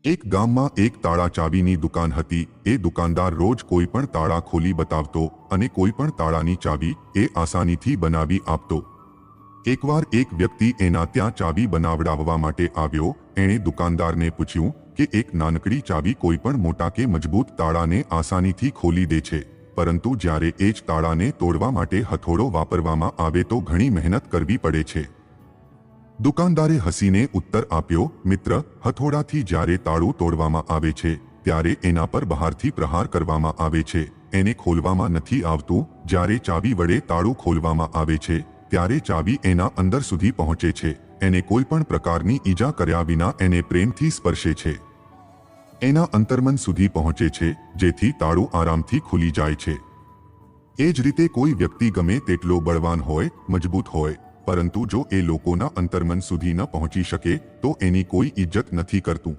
એક ગામમાં એક તાળા ચાવીની દુકાન હતી। એ દુકાનદાર રોજ કોઈ પણ તાળા ખોલી બતાવતો અને કોઈ પણ તાળાની ચાવી એ આસાનીથી બનાવી આપતો। એકવાર એક વ્યક્તિ એના ત્યાં ચાવી બનાવડાવવા માટે આવ્યો। એણે દુકાનદારને પૂછ્યું કે એક નાનકડી ચાવી કોઈ પણ મોટા કે મજબૂત તાળાને આસાનીથી ખોલી દે છે, પરંતુ જ્યારે એ જ તાળાને તોડવા માટે હથોડો વાપરવામાં આવે તો ઘણી મહેનત કરવી પડે છે। દુકાનદારે હસીને ઉત્તર આપ્યો, મિત્ર, હથોડાથી જ્યારે તાળું તોડવામાં આવે છે ત્યારે એના પર બહારથી પ્રહાર કરવામાં આવે છે, એને ખોલવામાં નથી આવતું। જ્યારે ચાવી વડે તાળું ખોલવામાં આવે છે ત્યારે ચાવી એના અંદર સુધી પહોંચે છે, એને કોઈ પણ પ્રકારની ઈજા કર્યા વિના એને પ્રેમથી સ્પર્શે છે, એના અંતર્મન સુધી પહોંચે છે, જેથી તાળું આરામથી ખુલી જાય છે। એ જ રીતે કોઈ વ્યક્તિ ગમે તેટલો બળવાન હોય, મજબૂત હોય, પરંતુ જો એ લોકોના અંતર્મન સુધી ન પહોંચી શકે તો એની કોઈ ઇજ્જત નથી કરતું।